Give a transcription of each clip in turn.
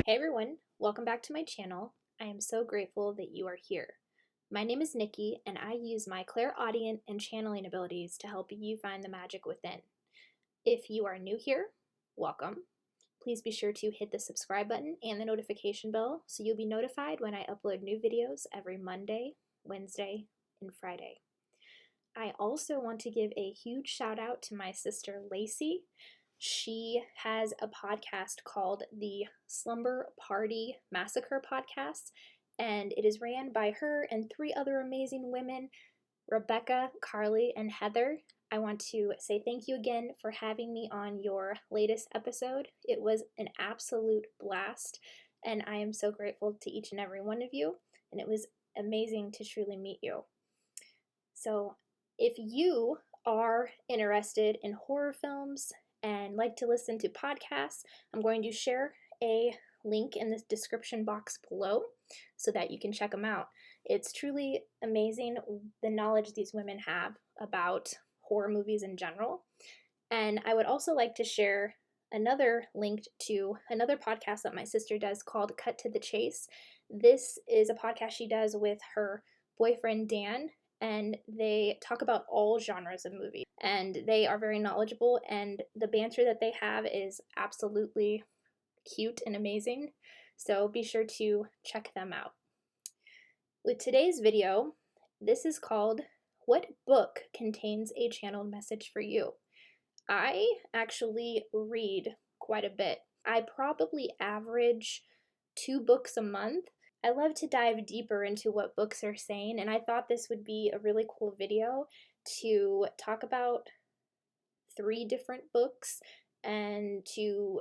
Hey everyone, welcome back to my channel. I am so grateful that you are here. My name is Nikki and I use my clairaudient and channeling abilities to help you find the magic within. If you are new here, welcome. Please be sure to hit the subscribe button and the notification bell so you'll be notified when I upload new videos every Monday, Wednesday, and Friday. I also want to give a huge shout out to my sister Lacey. She has a podcast called the Slumber Party Massacre Podcast, and it is ran by her and three other amazing women, Rebecca, Carly, and Heather. I want to say thank you again for having me on your latest episode. It was an absolute blast, and I am so grateful to each and every one of you, and it was amazing to truly meet you. So, if you are interested in horror films and like to listen to podcasts, I'm going to share a link in the description box below so that you can check them out. It's truly amazing the knowledge these women have about horror movies in general. And I would also like to share another link to another podcast that my sister does called Cut to the Chase. This is a podcast she does with her boyfriend Dan, and they talk about all genres of movies, and they are very knowledgeable, and the banter that they have is absolutely cute and amazing, so be sure to check them out. With today's video, this is called What Book Contains a Channeled Message for You? I actually read quite a bit. I probably average 2 books a month. I love to dive deeper into what books are saying, and I thought this would be a really cool video to talk about 3 different books and to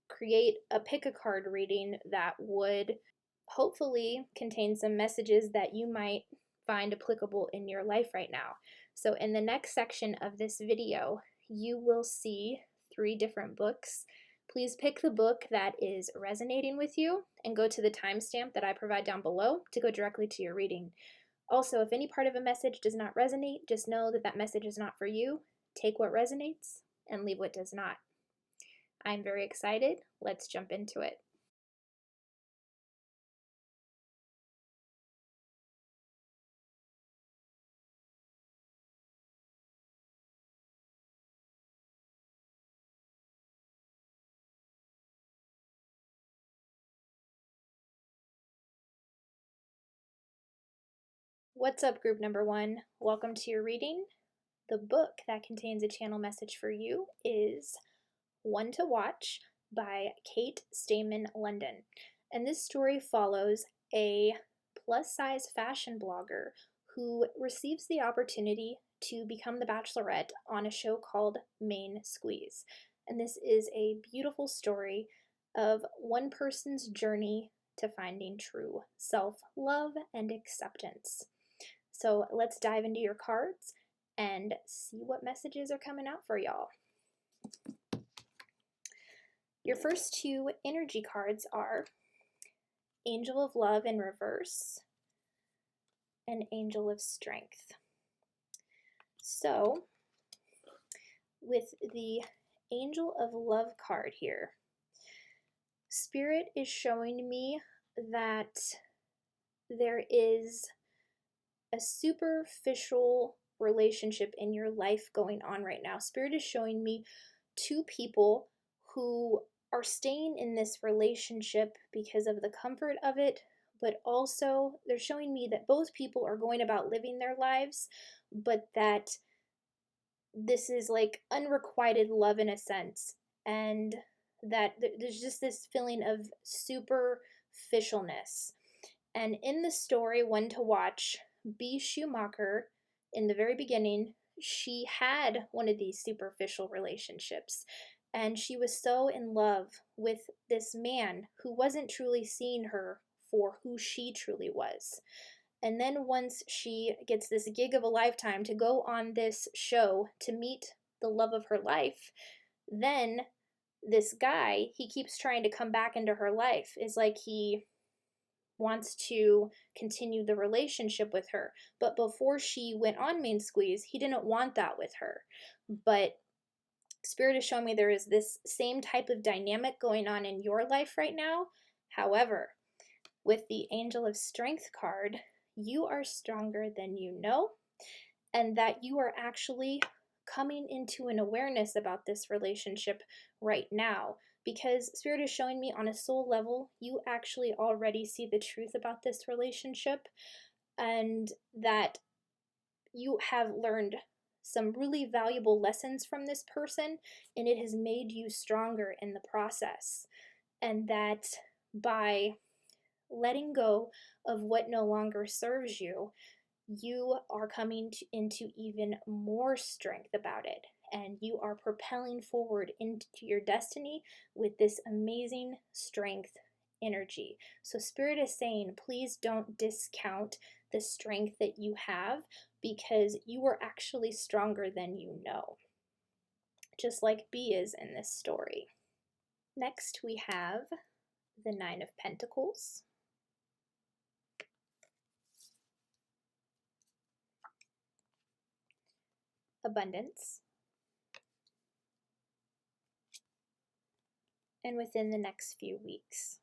create a pick-a-card reading that would hopefully contain some messages that you might find applicable in your life right now. So in the next section of this video, you will see 3 different books. Please pick the book that is resonating with you and go to the timestamp that I provide down below to go directly to your reading. Also, if any part of a message does not resonate, just know that that message is not for you. Take what resonates and leave what does not. I'm very excited. Let's jump into it. What's up, group number 1? Welcome to your reading. The book that contains a channel message for you is One to Watch by Kate Stayman London. And this story follows a plus-size fashion blogger who receives the opportunity to become the Bachelorette on a show called Main Squeeze. And this is a beautiful story of one person's journey to finding true self-love and acceptance. So let's dive into your cards and see what messages are coming out for y'all. Your first 2 energy cards are Angel of Love in reverse and Angel of Strength. So, with the Angel of Love card here, Spirit is showing me that there is a superficial relationship in your life going on right now. Spirit is showing me 2 people who are staying in this relationship because of the comfort of it, but also they're showing me that both people are going about living their lives, but that this is like unrequited love in a sense, and that there's just this feeling of superficialness. And in the story One to Watch, B. Schumacher, in the very beginning, she had one of these superficial relationships, and she was so in love with this man who wasn't truly seeing her for who she truly was. And then once she gets this gig of a lifetime to go on this show to meet the love of her life, then this guy, he keeps trying to come back into her life. It's like he wants to continue the relationship with her. But before she went on Main Squeeze, he didn't want that with her. But Spirit is showing me there is this same type of dynamic going on in your life right now. However, with the Angel of Strength card, you are stronger than you know, and that you are actually coming into an awareness about this relationship right now, because Spirit is showing me on a soul level, you actually already see the truth about this relationship, and that you have learned some really valuable lessons from this person, and it has made you stronger in the process. And that by letting go of what no longer serves you, you are coming into even more strength about it, and you are propelling forward into your destiny with this amazing strength energy. So Spirit is saying, please don't discount the strength that you have, because you are actually stronger than you know, just like B is in this story. Next we have the Nine of Pentacles, abundance, and within the next few weeks.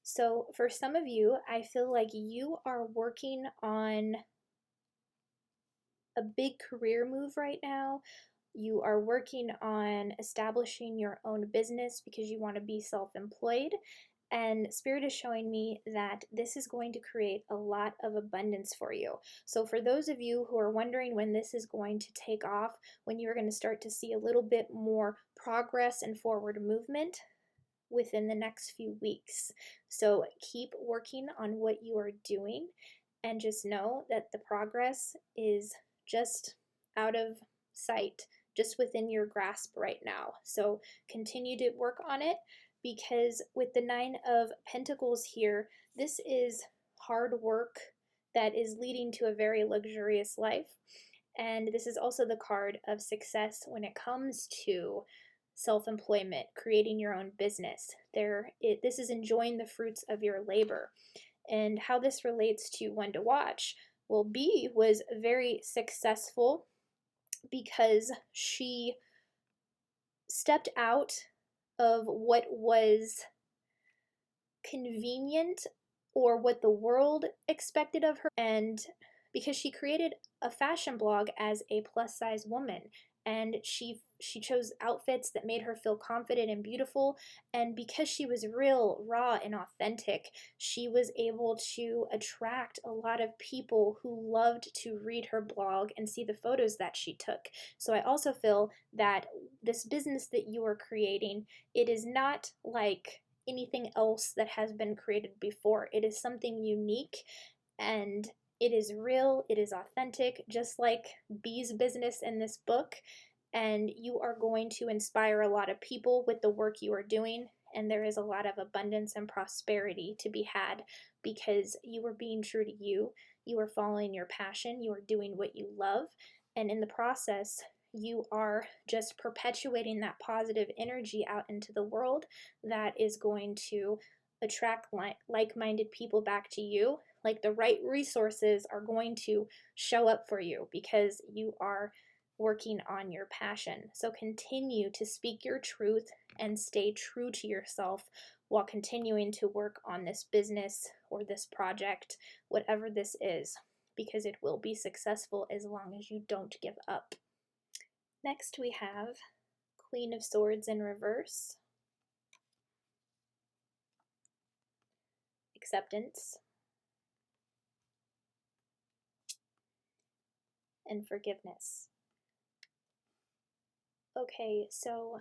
So for some of you, I feel like you are working on a big career move right now. You are working on establishing your own business because you want to be self-employed. And Spirit is showing me that this is going to create a lot of abundance for you. So for those of you who are wondering when this is going to take off, when you're going to start to see a little bit more progress and forward movement, within the next few weeks. So keep working on what you are doing, and just know that the progress is just out of sight, just within your grasp right now. So continue to work on it, because with the Nine of Pentacles here, this is hard work that is leading to a very luxurious life. And this is also the card of success when it comes to self-employment, creating your own business. This is enjoying the fruits of your labor. And how this relates to One to Watch, well, B was very successful because she stepped out of what was convenient or what the world expected of her, and because she created a fashion blog as a plus size woman, and she chose outfits that made her feel confident and beautiful, and because she was real, raw, and authentic, she was able to attract a lot of people who loved to read her blog and see the photos that she took. So I also feel that this business that you are creating, it is not like anything else that has been created before. It is something unique, and it is real, it is authentic, just like B's business in this book, and you are going to inspire a lot of people with the work you are doing, and there is a lot of abundance and prosperity to be had because you are being true to you, you are following your passion, you are doing what you love, and in the process, you are just perpetuating that positive energy out into the world that is going to attract like-minded people back to you. Like the right resources are going to show up for you because you are working on your passion. So continue to speak your truth and stay true to yourself while continuing to work on this business or this project, whatever this is, because it will be successful as long as you don't give up. Next we have Queen of Swords in reverse, acceptance, and forgiveness. Okay, so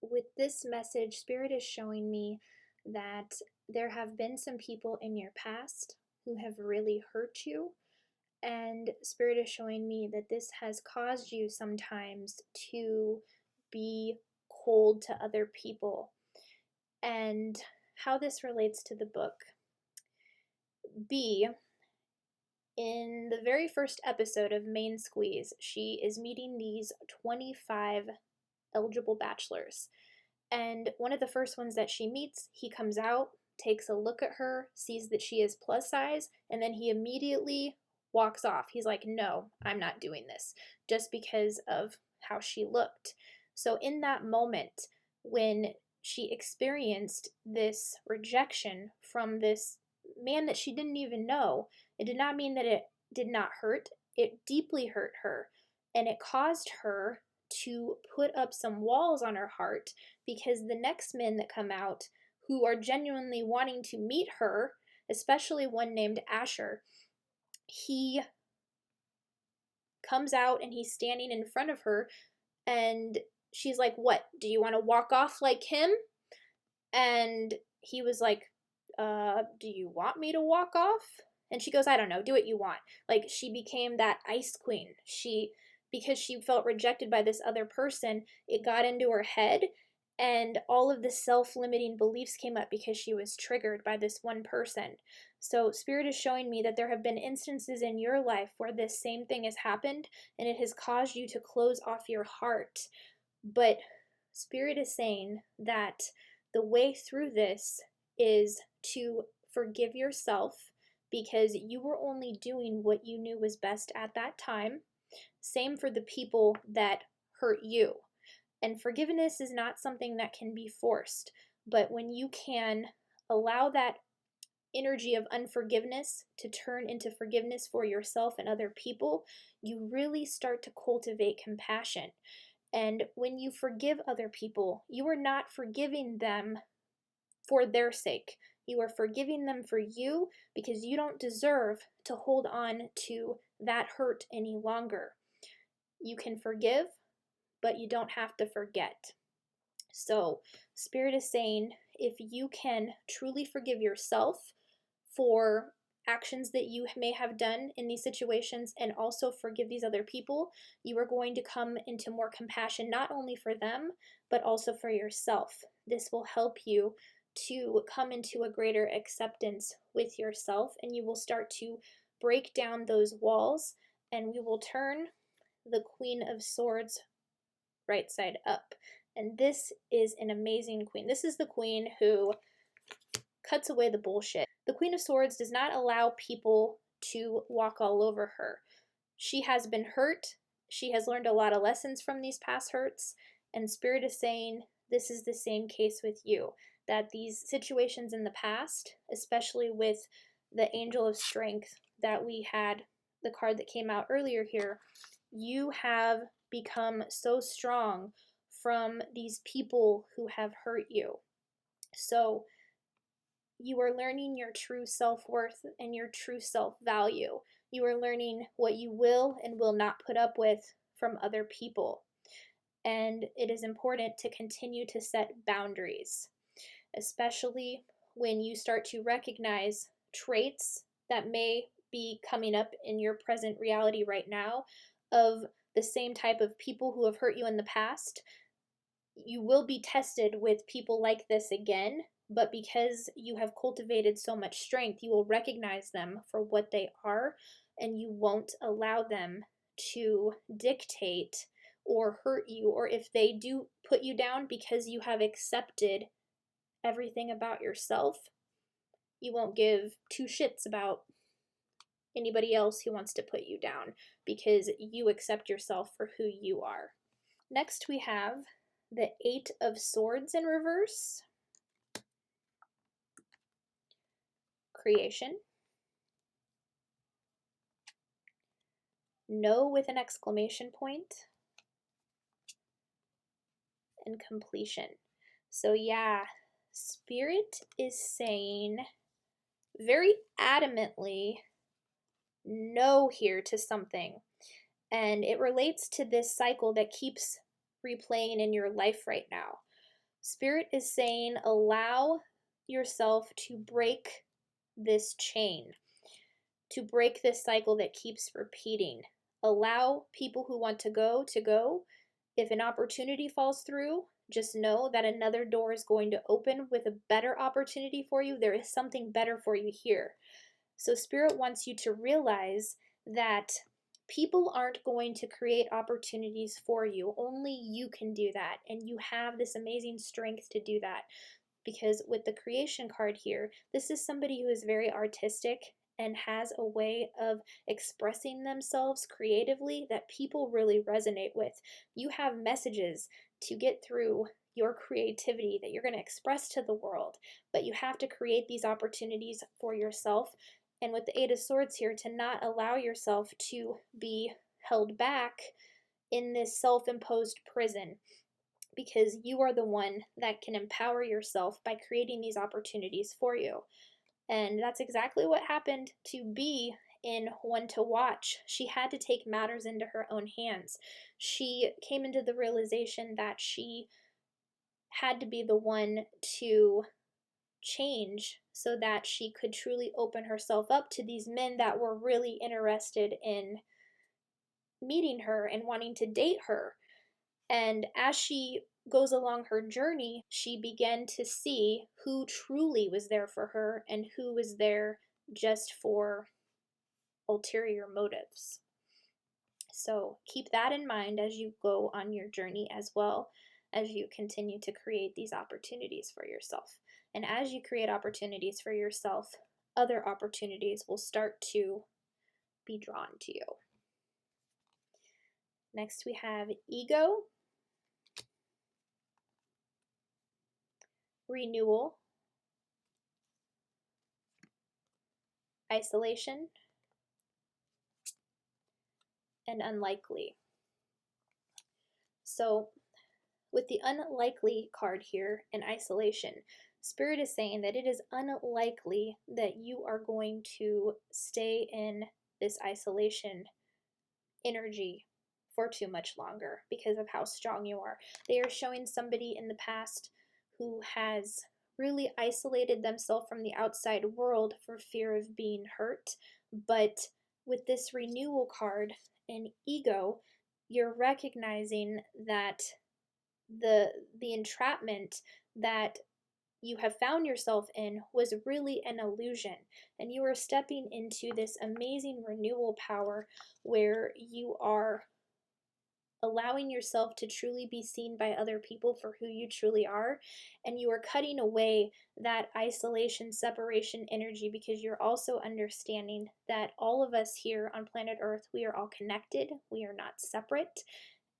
with this message, Spirit is showing me that there have been some people in your past who have really hurt you, and Spirit is showing me that this has caused you sometimes to be cold to other people. And how this relates to the book. B, in the very first episode of Main Squeeze, she is meeting these 25 eligible bachelors. And one of the first ones that she meets, he comes out, takes a look at her, sees that she is plus size, and then he immediately walks off. He's like, no, I'm not doing this, just because of how she looked. So in that moment, when she experienced this rejection from this man that she didn't even know. It did not mean that it did not hurt. It deeply hurt her, and it caused her to put up some walls on her heart, because the next men that come out who are genuinely wanting to meet her, especially one named Asher, he comes out and he's standing in front of her, and she's like, "What? Do you want to walk off like him?" And he was like, "Do you want me to walk off?" And she goes, "I don't know, do what you want." Like, she became that ice queen. Because she felt rejected by this other person, it got into her head, and all of the self-limiting beliefs came up because she was triggered by this one person. So Spirit is showing me that there have been instances in your life where this same thing has happened, and it has caused you to close off your heart. But Spirit is saying that the way through this is to forgive yourself, because you were only doing what you knew was best at that time. Same for the people that hurt you. And forgiveness is not something that can be forced, but when you can allow that energy of unforgiveness to turn into forgiveness for yourself and other people, you really start to cultivate compassion. And when you forgive other people, you are not forgiving them for their sake. You are forgiving them for you, because you don't deserve to hold on to that hurt any longer. You can forgive, but you don't have to forget. So, Spirit is saying, if you can truly forgive yourself for actions that you may have done in these situations, and also forgive these other people, you are going to come into more compassion, not only for them, but also for yourself. This will help you to come into a greater acceptance with yourself, and you will start to break down those walls, and we will turn the Queen of Swords right side up. And this is an amazing queen. This is the queen who cuts away the bullshit. The Queen of Swords does not allow people to walk all over her. She has been hurt. She has learned a lot of lessons from these past hurts. And Spirit is saying this is the same case with you. That these situations in the past, especially with the Angel of Strength that we had, the card that came out earlier here, you have become so strong from these people who have hurt you. So you are learning your true self-worth and your true self-value. You are learning what you will and will not put up with from other people. And it is important to continue to set boundaries, especially when you start to recognize traits that may be coming up in your present reality right now of the same type of people who have hurt you in the past. You will be tested with people like this again, but because you have cultivated so much strength, you will recognize them for what they are, and you won't allow them to dictate or hurt you, or if they do put you down, because you have accepted everything about yourself, you won't give two shits about anybody else who wants to put you down, because you accept yourself for who you are. Next we have the Eight of Swords in reverse. Creation. No with an exclamation point. And completion. So yeah, Spirit is saying very adamantly no here to something. And it relates to this cycle that keeps replaying in your life right now. Spirit is saying allow yourself to break this chain, to break this cycle that keeps repeating. Allow people who want to go to go. If an opportunity falls through, just know that another door is going to open with a better opportunity for you. There is something better for you here. So Spirit wants you to realize that people aren't going to create opportunities for you. Only you can do that. And you have this amazing strength to do that. Because with the creation card here, this is somebody who is very artistic and has a way of expressing themselves creatively that people really resonate with. You have messages to get through your creativity that you're going to express to the world, but you have to create these opportunities for yourself. And with the Eight of Swords here, to not allow yourself to be held back in this self-imposed prison, because you are the one that can empower yourself by creating these opportunities for you. And that's exactly what happened to Bee in One to Watch. She had to take matters into her own hands. She came into the realization that she had to be the one to change so that she could truly open herself up to these men that were really interested in meeting her and wanting to date her. And as she goes along her journey, she began to see who truly was there for her and who was there just for ulterior motives. So keep that in mind as you go on your journey, as well as you continue to create these opportunities for yourself. And as you create opportunities for yourself, other opportunities will start to be drawn to you. Next we have ego, renewal, isolation, and unlikely. So with the unlikely card here and isolation, Spirit is saying that it is unlikely that you are going to stay in this isolation energy for too much longer because of how strong you are. They are showing somebody in the past who has really isolated themselves from the outside world for fear of being hurt. But with this renewal card and ego, you're recognizing that the entrapment that you have found yourself in was really an illusion, and you are stepping into this amazing renewal power where you are allowing yourself to truly be seen by other people for who you truly are, and you are cutting away that isolation, separation energy, because you're also understanding that all of us here on planet Earth, we are all connected, we are not separate,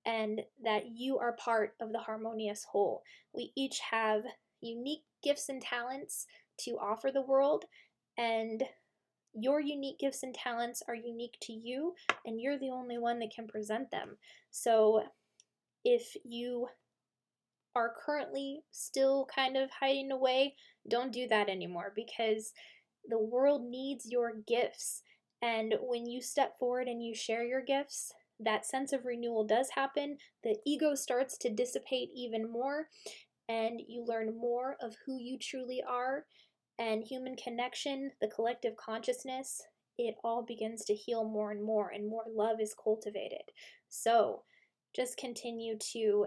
and that you are part of the harmonious whole. We each have unique gifts and talents to offer the world, and your unique gifts and talents are unique to you, and you're the only one that can present them. So if you are currently still kind of hiding away, don't do that anymore, because the world needs your gifts. And when you step forward and you share your gifts, that sense of renewal does happen. The ego starts to dissipate even more, and you learn more of who you truly are, and human connection, the collective consciousness, it all begins to heal more and more love is cultivated. So just continue to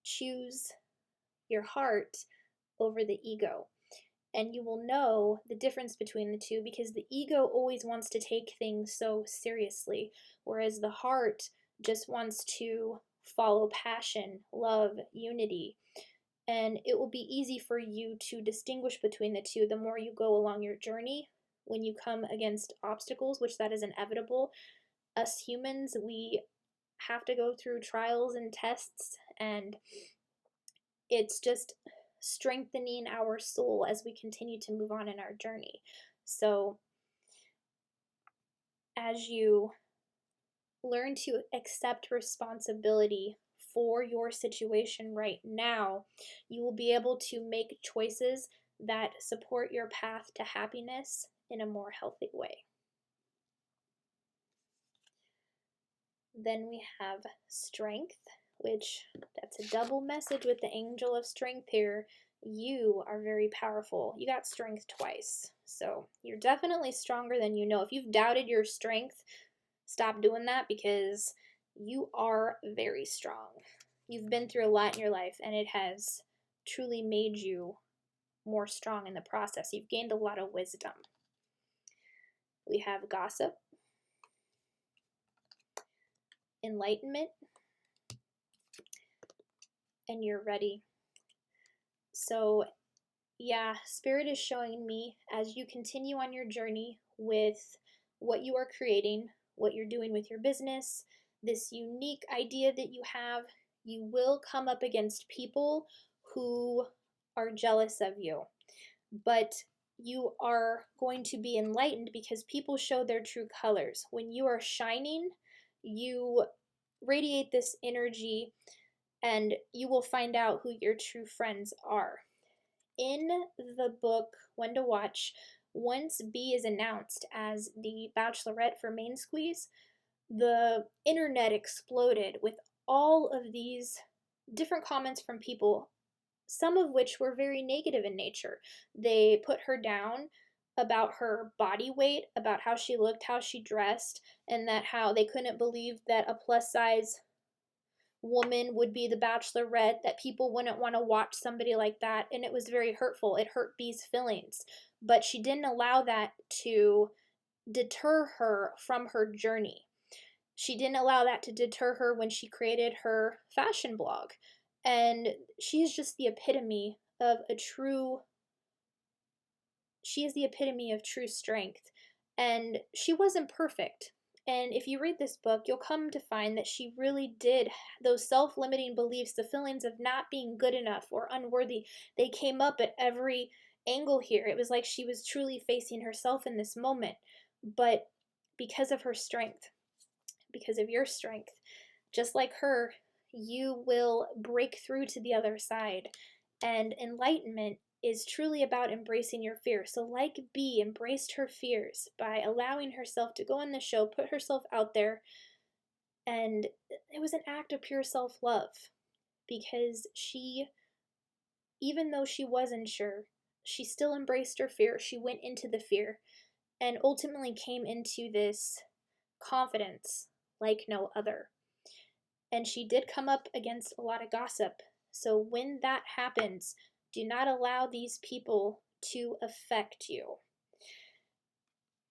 choose your heart over the ego, and you will know the difference between the two, because the ego always wants to take things so seriously, whereas the heart just wants to follow passion, love, unity. And it will be easy for you to distinguish between the two the more you go along your journey. When you come against obstacles, which that is inevitable, us humans, we have to go through trials and tests, and it's just strengthening our soul as we continue to move on in our journey. So as you learn to accept responsibility for your situation right now, you will be able to make choices that support your path to happiness in a more healthy way. Then we have strength, which that's a double message with the angel of strength here. You are very powerful. You got strength twice. So you're definitely stronger than you know. If you've doubted your strength, stop doing that, because you are very strong. You've been through a lot in your life, and it has truly made you more strong in the process. You've gained a lot of wisdom. We have gossip, enlightenment, and you're ready. So yeah, Spirit is showing me, as you continue on your journey with what you are creating, what you're doing with your business, this unique idea that you have, you will come up against people who are jealous of you. But you are going to be enlightened because people show their true colors. When you are shining, you radiate this energy and you will find out who your true friends are. In the book When to Watch, once B is announced as the Bachelorette for Main Squeeze, the internet exploded with all of these different comments from people, some of which were very negative in nature. They put her down about her body weight, about how she looked, how she dressed, and that how they couldn't believe that a plus size woman would be the Bachelorette, that people wouldn't want to watch somebody like that, and it was very hurtful. It hurt B's feelings, but she didn't allow that to deter her from her journey. She didn't allow that to deter her when she created her fashion blog, and she is just the epitome of she is the epitome of true strength, and she wasn't perfect. And if you read this book, you'll come to find that she really did, those self-limiting beliefs, the feelings of not being good enough or unworthy, they came up at every angle here. It was like she was truly facing herself in this moment. But because of her strength, because of your strength, just like her, you will break through to the other side. And enlightenment is truly about embracing your fear. So like B embraced her fears by allowing herself to go on the show, put herself out there, and it was an act of pure self-love because she, even though she was unsure, she still embraced her fear. She went into the fear and ultimately came into this confidence like no other. And she did come up against a lot of gossip. So when that happens, do not allow these people to affect you.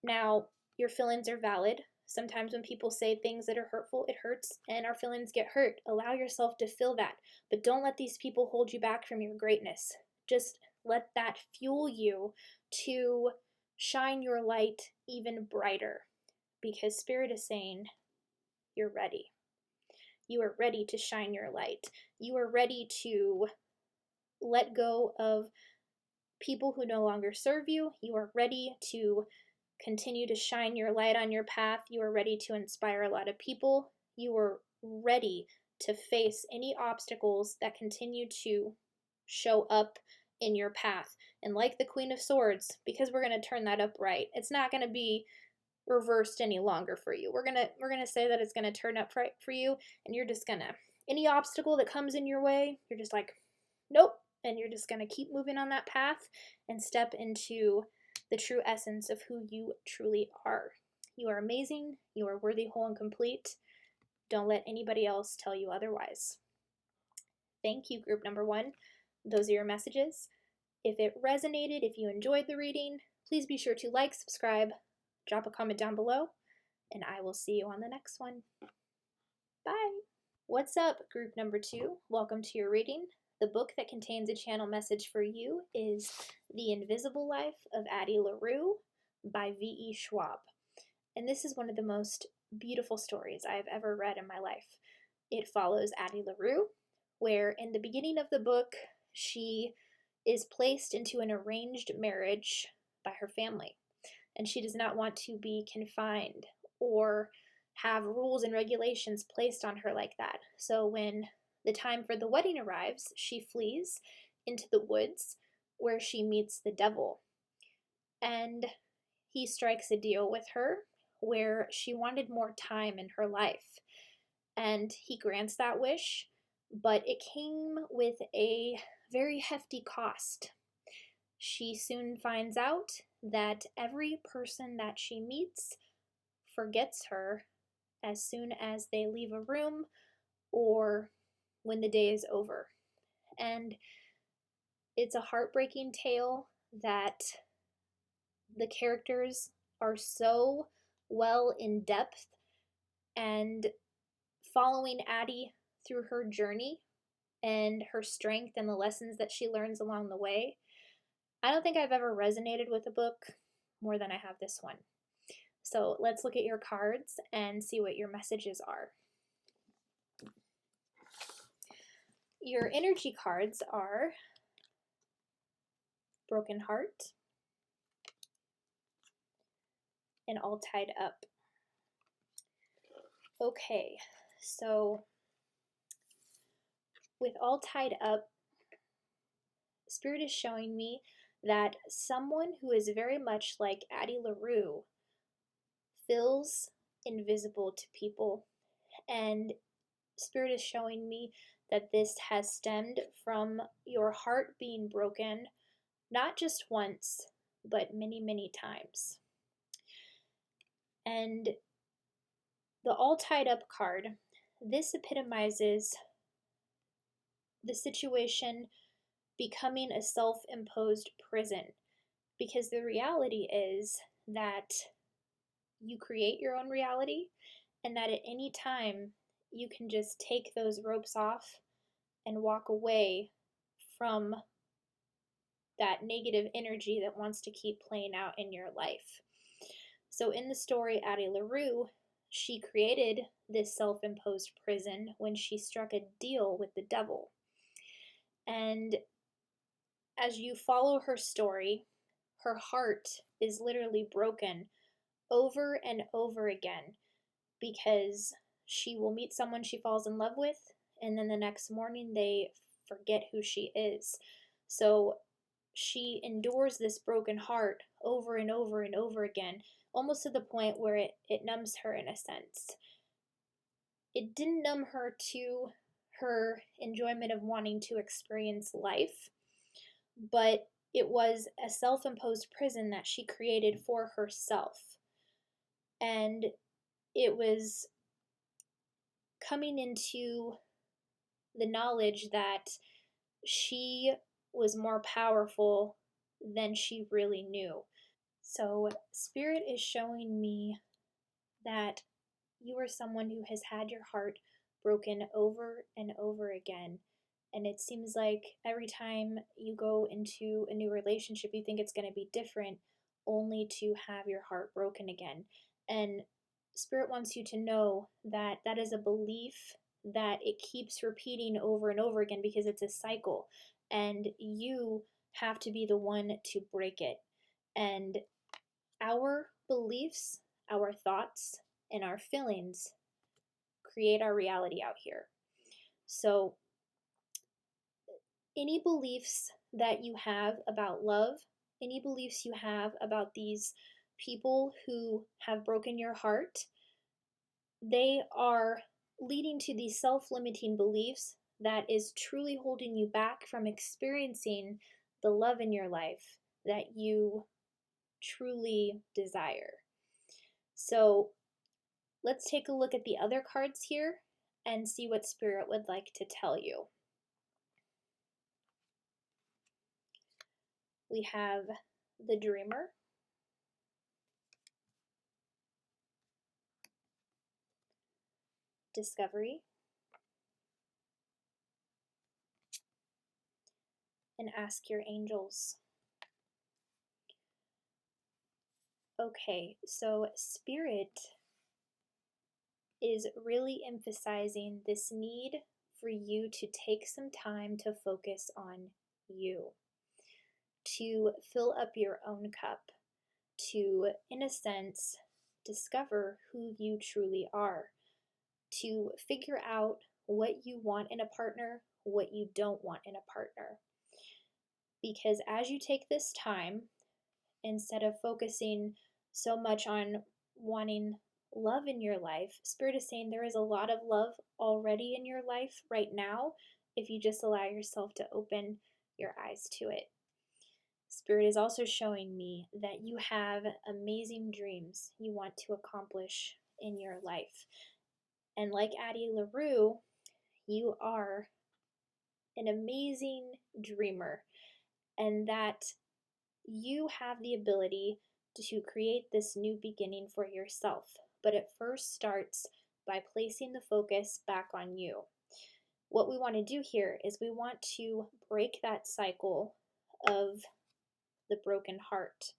Now, your feelings are valid. Sometimes when people say things that are hurtful, it hurts and our feelings get hurt. Allow yourself to feel that, but don't let these people hold you back from your greatness. Just let that fuel you to shine your light even brighter, because Spirit is saying, you're ready. You are ready to shine your light. You are ready to let go of people who no longer serve you. You are ready to continue to shine your light on your path. You are ready to inspire a lot of people. You are ready to face any obstacles that continue to show up in your path. And like the Queen of Swords, because we're going to turn that upright, it's not going to be reversed any longer for you. We're gonna say that it's gonna turn up right for you, and you're just gonna, any obstacle that comes in your way, you're just like, nope, and you're just gonna keep moving on that path and step into the true essence of who you truly are. You are amazing. You are worthy, whole, and complete. Don't let anybody else tell you otherwise. Thank you, group number 1. Those are your messages. If it resonated, if you enjoyed the reading, please be sure to like, subscribe, drop a comment down below, and I will see you on the next one. Bye! What's up, group number 2? Welcome to your reading. The book that contains a channel message for you is The Invisible Life of Addie LaRue by V.E. Schwab. And this is one of the most beautiful stories I have ever read in my life. It follows Addie LaRue, where in the beginning of the book, she is placed into an arranged marriage by her family. And she does not want to be confined or have rules and regulations placed on her like that. So when the time for the wedding arrives, she flees into the woods where she meets the devil. And he strikes a deal with her where she wanted more time in her life. And he grants that wish, but it came with a very hefty cost. She soon finds out that every person that she meets forgets her as soon as they leave a room or when the day is over. And it's a heartbreaking tale that the characters are so well in depth, and following Addie through her journey and her strength and the lessons that she learns along the way. I don't think I've ever resonated with a book more than I have this one. So let's look at your cards and see what your messages are. your energy cards are Broken Heart and All Tied Up. Okay, so with All Tied Up, Spirit is showing me that someone who is very much like Addie LaRue feels invisible to people, and Spirit is showing me that this has stemmed from your heart being broken, not just once, but many, many times. And the All Tied Up card, this epitomizes the situation becoming a self-imposed prison, because the reality is that you create your own reality, and that at any time you can just take those ropes off and walk away from that negative energy that wants to keep playing out in your life. So in the story, Addie LaRue, she created this self-imposed prison when she struck a deal with the devil. And as you follow her story, her heart is literally broken over and over again, because she will meet someone she falls in love with, and then the next morning they forget who she is. So she endures this broken heart over and over and over again, almost to the point where it numbs her in a sense. It didn't numb her to her enjoyment of wanting to experience life, but it was a self-imposed prison that she created for herself. And it was coming into the knowledge that she was more powerful than she really knew. So Spirit is showing me that you are someone who has had your heart broken over and over again. And it seems like every time you go into a new relationship, you think it's going to be different, only to have your heart broken again. And Spirit wants you to know that that is a belief that it keeps repeating over and over again, because it's a cycle, and you have to be the one to break it. And our beliefs, our thoughts, and our feelings create our reality out here. So any beliefs that you have about love, any beliefs you have about these people who have broken your heart, they are leading to these self-limiting beliefs that is truly holding you back from experiencing the love in your life that you truly desire. So let's take a look at the other cards here and see what Spirit would like to tell you. We have the Dreamer, Discovery, and Ask Your Angels. Okay, so Spirit is really emphasizing this need for you to take some time to focus on you, to fill up your own cup, to, in a sense, discover who you truly are, to figure out what you want in a partner, what you don't want in a partner. Because as you take this time, instead of focusing so much on wanting love in your life, Spirit is saying there is a lot of love already in your life right now, if you just allow yourself to open your eyes to it. Spirit is also showing me that you have amazing dreams you want to accomplish in your life. And like Addie LaRue, you are an amazing dreamer, and that you have the ability to create this new beginning for yourself. But it first starts by placing the focus back on you. What we want to do here is we want to break that cycle of the broken heart.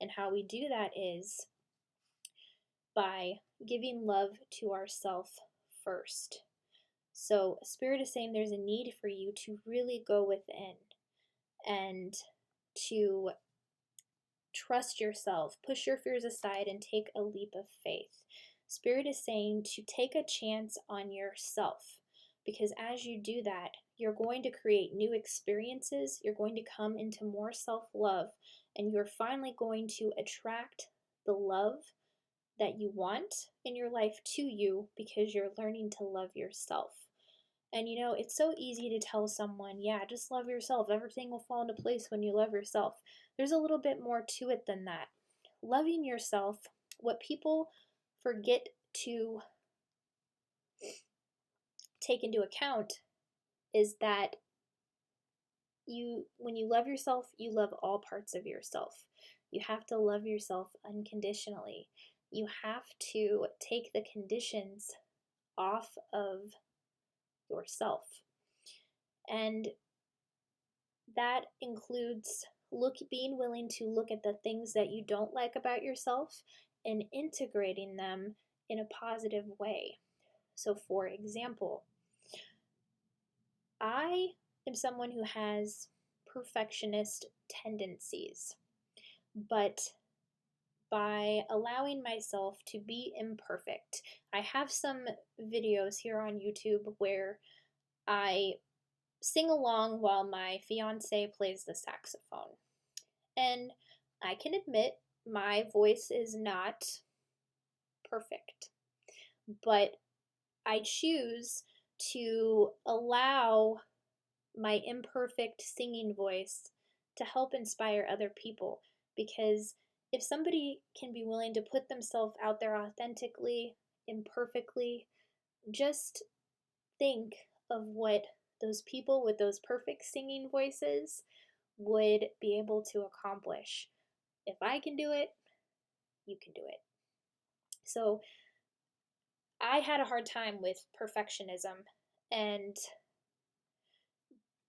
And how we do that is by giving love to ourselves first. So Spirit is saying there's a need for you to really go within and to trust yourself, push your fears aside, and take a leap of faith. Spirit is saying to take a chance on yourself, because as you do that, you're going to create new experiences, you're going to come into more self-love, and you're finally going to attract the love that you want in your life to you because you're learning to love yourself. And you know, it's so easy to tell someone, yeah, just love yourself. Everything will fall into place when you love yourself. There's a little bit more to it than that. Loving yourself, what people forget to take into account is that when you love yourself, you love all parts of yourself. You have to love yourself unconditionally. You have to take the conditions off of yourself. And that includes being willing to look at the things that you don't like about yourself and integrating them in a positive way. So for example, I am someone who has perfectionist tendencies, but by allowing myself to be imperfect, I have some videos here on YouTube where I sing along while my fiance plays the saxophone. And I can admit my voice is not perfect, but I choose to allow my imperfect singing voice to help inspire other people, because if somebody can be willing to put themselves out there authentically, imperfectly, just think of what those people with those perfect singing voices would be able to accomplish. If I can do it, you can do it. So I had a hard time with perfectionism, and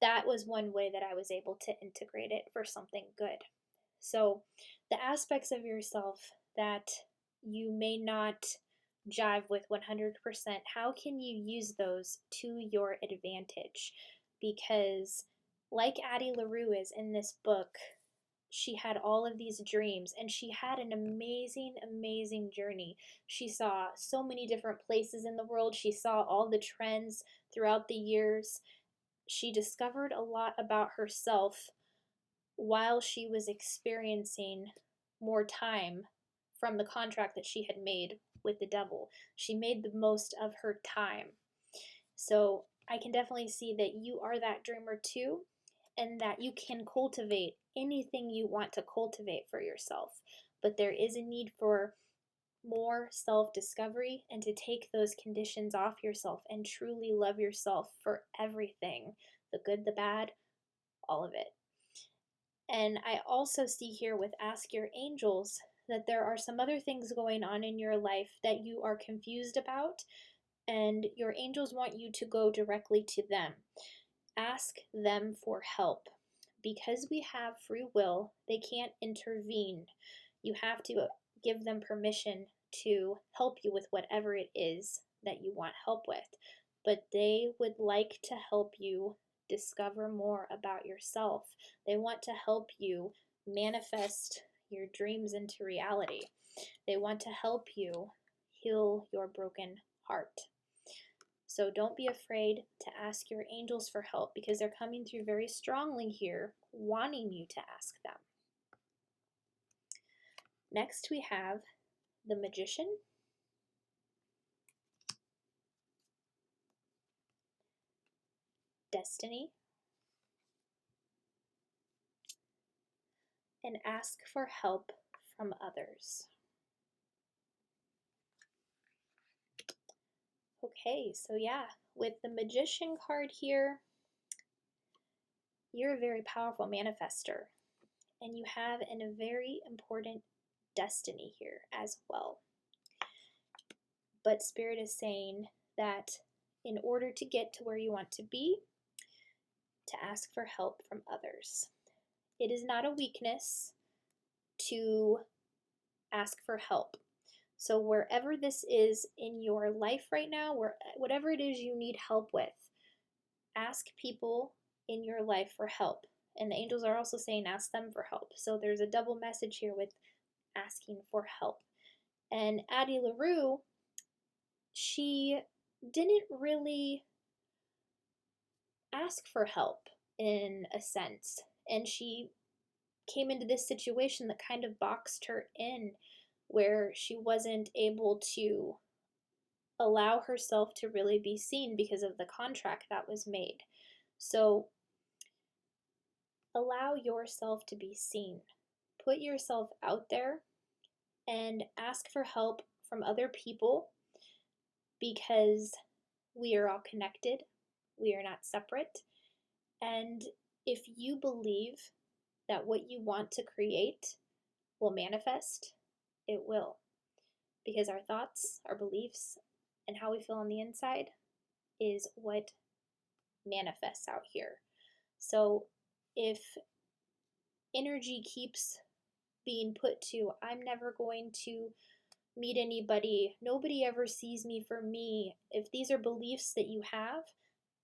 that was one way that I was able to integrate it for something good. So the aspects of yourself that you may not jive with 100%, how can you use those to your advantage? Because like Addie LaRue is in this book, she had all of these dreams and she had an amazing, amazing journey. She saw so many different places in the world. She saw all the trends throughout the years. She discovered a lot about herself while she was experiencing more time from the contract that she had made with the devil. She made the most of her time. So I can definitely see that you are that dreamer too, and that you can cultivate anything you want to cultivate for yourself. But there is a need for more self-discovery and to take those conditions off yourself and truly love yourself for everything, the good, the bad, all of it. And I also see here with Ask Your Angels that there are some other things going on in your life that you are confused about, and your angels want you to go directly to them. Ask them for help. Because we have free will, they can't intervene. You have to give them permission to help you with whatever it is that you want help with. But they would like to help you discover more about yourself. They want to help you manifest your dreams into reality. They want to help you heal your broken heart. So don't be afraid to ask your angels for help, because they're coming through very strongly here, wanting you to ask them. Next we have the Magician, Destiny, and Ask for Help from Others. Okay, so yeah, with the Magician card here, you're a very powerful manifester, and you have a very important destiny here as well. But Spirit is saying that in order to get to where you want to be, to ask for help from others. It is not a weakness to ask for help. So wherever this is in your life right now, whatever it is you need help with, ask people in your life for help. And the angels are also saying ask them for help. So there's a double message here with asking for help. And Addie LaRue, she didn't really ask for help in a sense. And she came into this situation that kind of boxed her in, where she wasn't able to allow herself to really be seen because of the contract that was made. So allow yourself to be seen. Put yourself out there and ask for help from other people, because we are all connected. We are not separate. And if you believe that what you want to create will manifest, it will. Because our thoughts, our beliefs, and how we feel on the inside is what manifests out here. So if energy keeps being put to, I'm never going to meet anybody, nobody ever sees me for me, if these are beliefs that you have,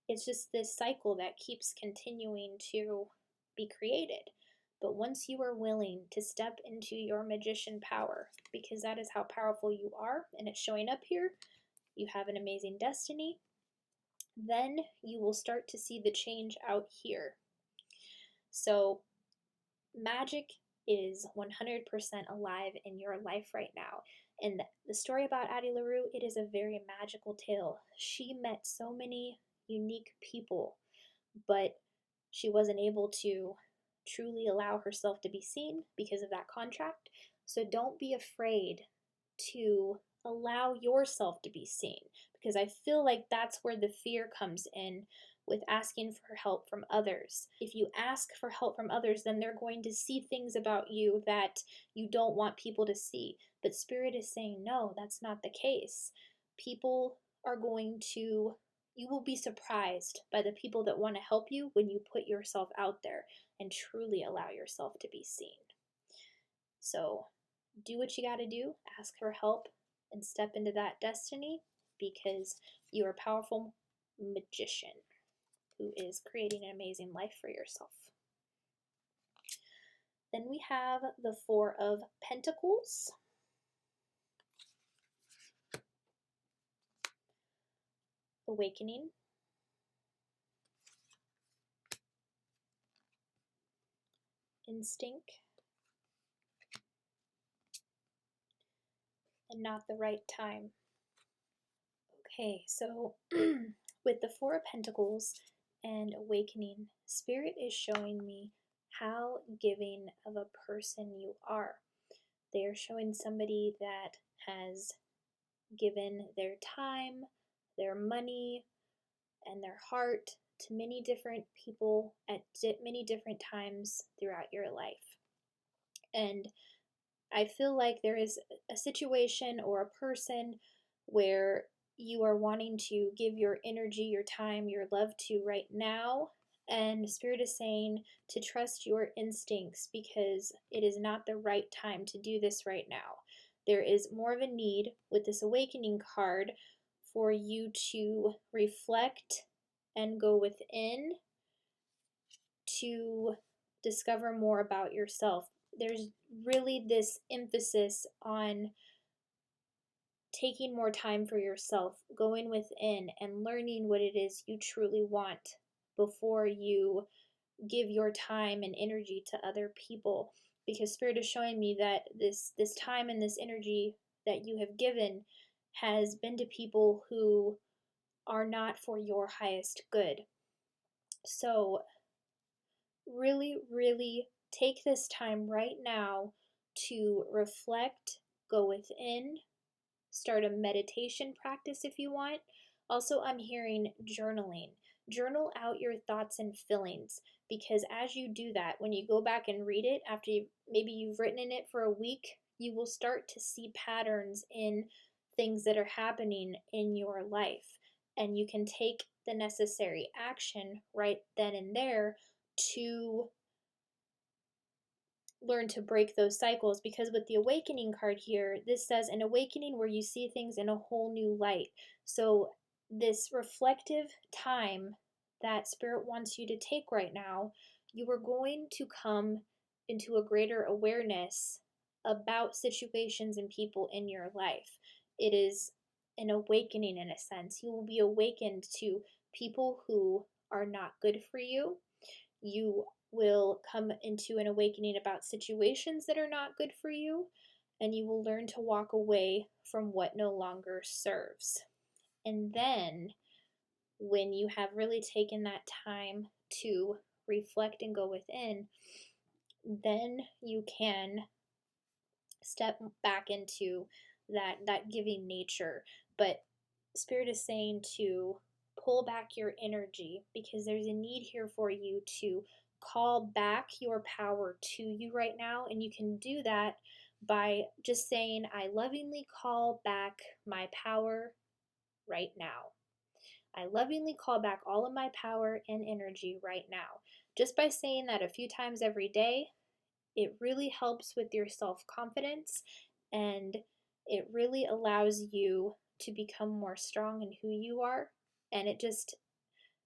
it's just this cycle that keeps continuing to be created. But once you are willing to step into your magician power, because that is how powerful you are, and it's showing up here, you have an amazing destiny, then you will start to see the change out here. So magic is 100% alive in your life right now. And the story about Addie LaRue, it is a very magical tale. She met so many unique people, but she wasn't able to truly allow herself to be seen because of that contract. So don't be afraid to allow yourself to be seen, because I feel like that's where the fear comes in with asking for help from others. If you ask for help from others, then they're going to see things about you that you don't want people to see. But Spirit is saying, no, that's not the case. People are going to, you will be surprised by the people that want to help you when you put yourself out there and truly allow yourself to be seen. So do what you got to do, ask for help, and step into that destiny, because you are a powerful magician who is creating an amazing life for yourself. Then we have the Four of Pentacles. Awakening. Instinct. And not the right time. Okay, so with the Four of Pentacles and awakening, Spirit is showing me how giving of a person you are. They are showing somebody that has given their time, their money, and their heart to many different people at many different times throughout your life. And I feel like there is a situation or a person where you are wanting to give your energy, your time, your love to right now. And Spirit is saying to trust your instincts, because it is not the right time to do this right now. There is more of a need with this awakening card for you to reflect and go within to discover more about yourself. There's really this emphasis on taking more time for yourself, going within and learning what it is you truly want before you give your time and energy to other people. Because Spirit is showing me that this time and this energy that you have given has been to people who are not for your highest good. So really, really take this time right now to reflect, go within, start a meditation practice if you want. Also, I'm hearing journaling. Journal out your thoughts and feelings, because as you do that, when you go back and read it after maybe you've written in it for a week, you will start to see patterns in things that are happening in your life, and you can take the necessary action right then and there to learn to break those cycles, because with the awakening card here, this says an awakening where you see things in a whole new light. So this reflective time that Spirit wants you to take right now, you are going to come into a greater awareness about situations and people in your life. It is an awakening in a sense. You will be awakened to people who are not good for you. You will come into an awakening about situations that are not good for you, and you will learn to walk away from what no longer serves. And then, when you have really taken that time to reflect and go within, then you can step back into that giving nature. But Spirit is saying to pull back your energy, because there's a need here for you to call back your power to you right now. And you can do that by just saying, I lovingly call back my power right now. I lovingly call back all of my power and energy right now. Just by saying that a few times every day, it really helps with your self-confidence, and it really allows you to become more strong in who you are, and it just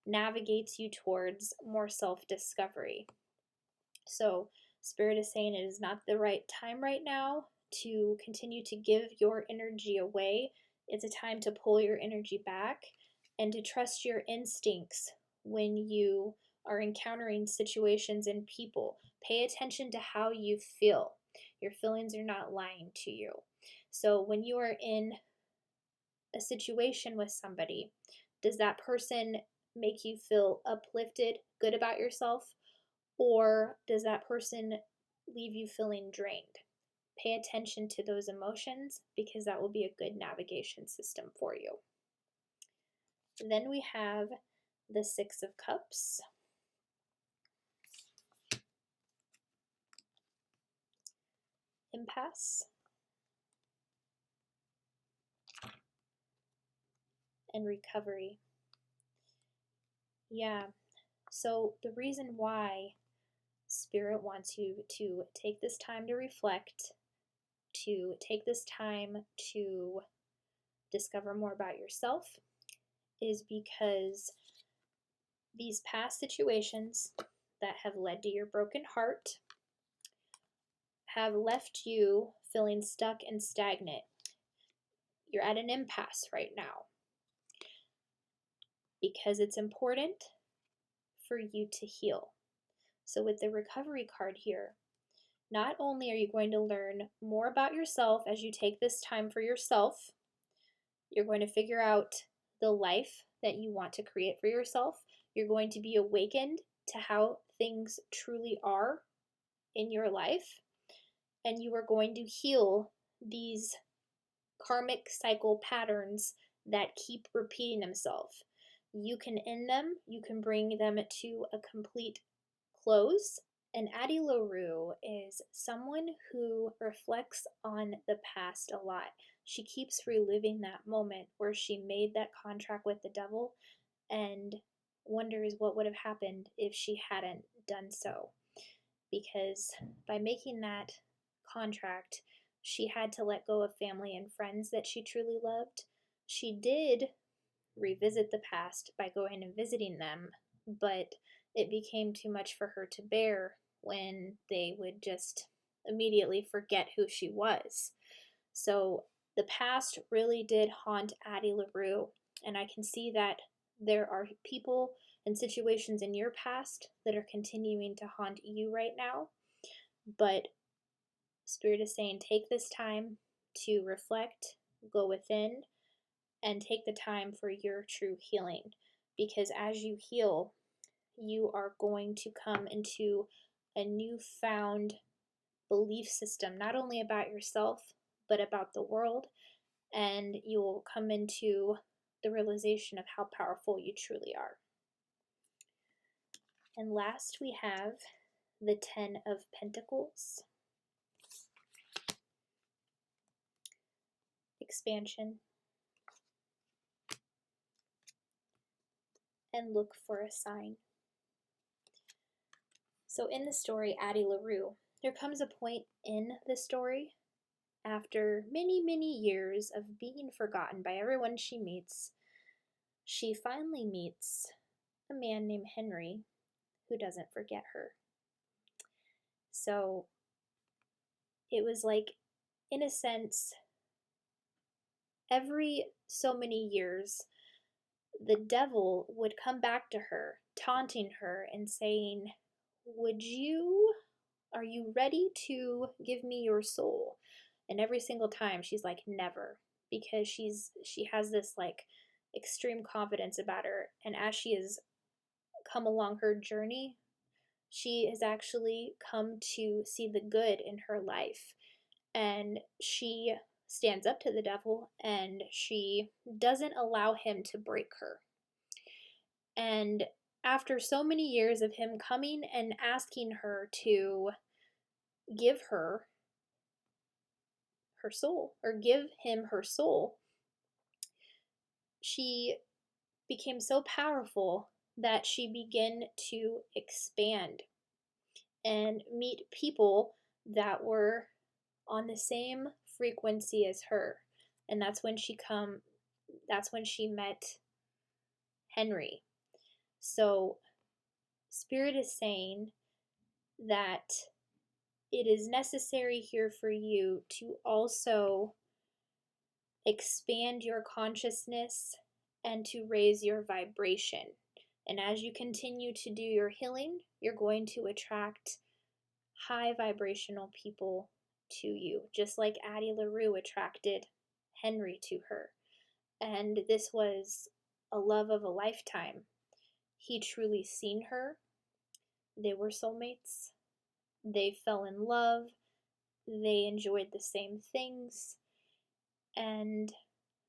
navigates you towards more self-discovery. So Spirit is saying it is not the right time right now to continue to give your energy away. It's a time to pull your energy back and to trust your instincts when you are encountering situations and people. Pay attention to how you feel. Your feelings are not lying to you. So when you are in a situation with somebody, does that person make you feel uplifted, good about yourself? Or does that person leave you feeling drained? Pay attention to those emotions, because that will be a good navigation system for you. Then we have the Six of Cups. Impasse. And recovery. Yeah, so the reason why Spirit wants you to take this time to reflect, to take this time to discover more about yourself, is because these past situations that have led to your broken heart have left you feeling stuck and stagnant. You're at an impasse right now, because it's important for you to heal. So with the recovery card here, not only are you going to learn more about yourself as you take this time for yourself, you're going to figure out the life that you want to create for yourself. You're going to be awakened to how things truly are in your life, and you are going to heal these karmic cycle patterns that keep repeating themselves. You can end them, you can bring them to a complete close. And Addie LaRue is someone who reflects on the past a lot. She keeps reliving that moment where she made that contract with the devil and wonders what would have happened if she hadn't done so. Because by making that contract, she had to let go of family and friends that she truly loved. She did revisit the past by going and visiting them, but it became too much for her to bear when they would just immediately forget who she was. So the past really did haunt Addie LaRue, and I can see that there are people and situations in your past that are continuing to haunt you right now. But Spirit is saying, take this time to reflect, go within, and take the time for your true healing. Because as you heal, you are going to come into a newfound belief system, not only about yourself, but about the world. And you will come into the realization of how powerful you truly are. And last, we have the Ten of Pentacles. Expansion. And look for a sign. So in the story, Addie LaRue, there comes a point in the story, after many, many years of being forgotten by everyone she meets, she finally meets a man named Henry who doesn't forget her. So it was like, in a sense, every so many years, the devil would come back to her, taunting her and saying, are you ready to give me your soul? And every single time she's like, never, because she has this like extreme confidence about her. And as she has come along her journey, she has actually come to see the good in her life. And she stands up to the devil and she doesn't allow him to break her. And after so many years of him coming and asking her to give her soul, or give him her soul, she became so powerful that she began to expand and meet people that were on the same frequency as her. And that's when she met Henry. So Spirit is saying that it is necessary here for you to also expand your consciousness and to raise your vibration. And as you continue to do your healing, you're going to attract high vibrational people to you, just like Addie LaRue attracted Henry to her. And this was a love of a lifetime. He truly seen her. They were soulmates. They fell in love. They enjoyed the same things. And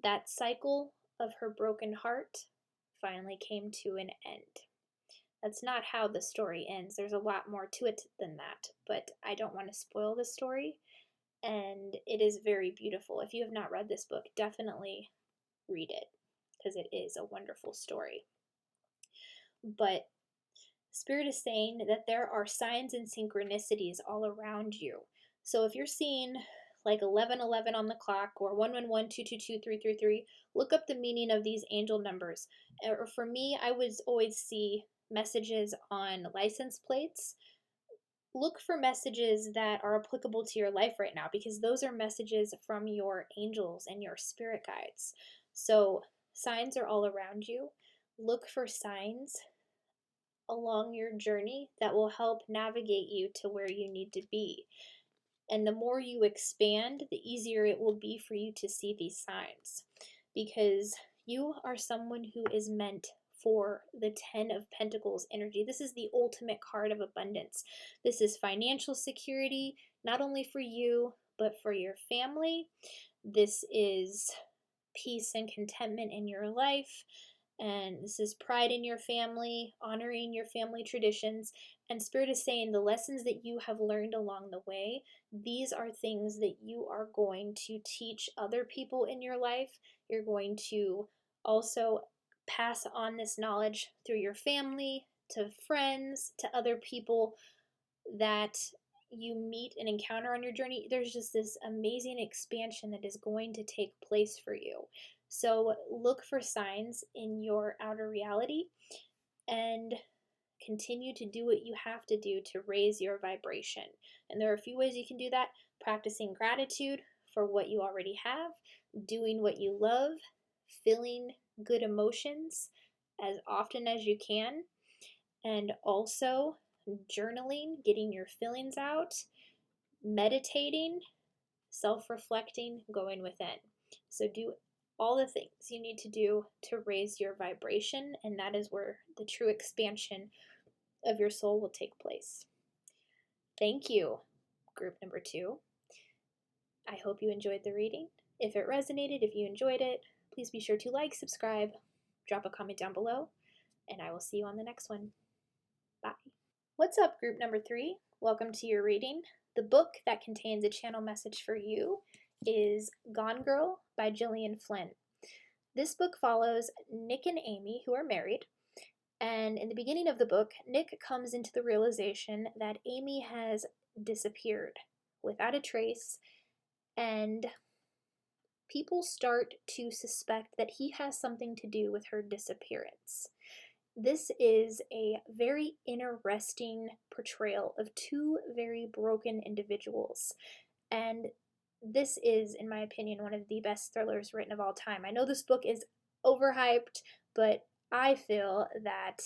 that cycle of her broken heart finally came to an end. That's not how the story ends. There's a lot more to it than that, but I don't want to spoil the story. And it is very beautiful. If you have not read this book, definitely read it, because it is a wonderful story. But Spirit is saying that there are signs and synchronicities all around you. So if you're seeing like 1111 on the clock, or 111-222-333, look up the meaning of these angel numbers. Or for me, I would always see messages on license plates. Look for messages that are applicable to your life right now, because those are messages from your angels and your spirit guides. So signs are all around you. Look for signs along your journey that will help navigate you to where you need to be. And the more you expand, the easier it will be for you to see these signs, because you are someone who is meant for the 10 of Pentacles energy. This is the ultimate card of abundance. This is financial security, not only for you, but for your family. This is peace and contentment in your life. And this is pride in your family, honoring your family traditions. And Spirit is saying the lessons that you have learned along the way, these are things that you are going to teach other people in your life. You're going to also pass on this knowledge through your family, to friends, to other people that you meet and encounter on your journey. There's just this amazing expansion that is going to take place for you. So look for signs in your outer reality and continue to do what you have to do to raise your vibration. And there are a few ways you can do that: practicing gratitude for what you already have, doing what you love, feeling good emotions as often as you can, and also journaling, getting your feelings out, meditating, self-reflecting, going within. So do all the things you need to do to raise your vibration, and that is where the true expansion of your soul will take place. Thank you, group number 2. I hope you enjoyed the reading. If it resonated, if you enjoyed it, please be sure to like, subscribe, drop a comment down below, and I will see you on the next one. Bye. What's up, group number 3? Welcome to your reading. The book that contains a channel message for you is Gone Girl by Gillian Flynn. This book follows Nick and Amy, who are married, and in the beginning of the book, Nick comes into the realization that Amy has disappeared without a trace, and people start to suspect that he has something to do with her disappearance. This is a very interesting portrayal of two very broken individuals, and this is, in my opinion, one of the best thrillers written of all time. I know this book is overhyped, but I feel that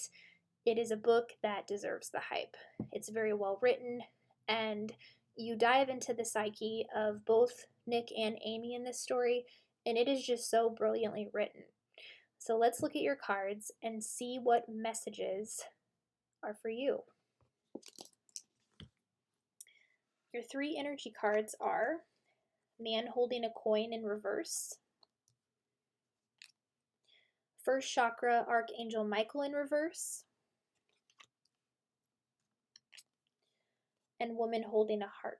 it is a book that deserves the hype. It's very well written, and you dive into the psyche of both Nick and Amy in this story, and it is just so brilliantly written. So let's look at your cards and see what messages are for you. Your three energy cards are Man Holding a Coin in Reverse, First Chakra Archangel Michael in Reverse, and Woman Holding a Heart.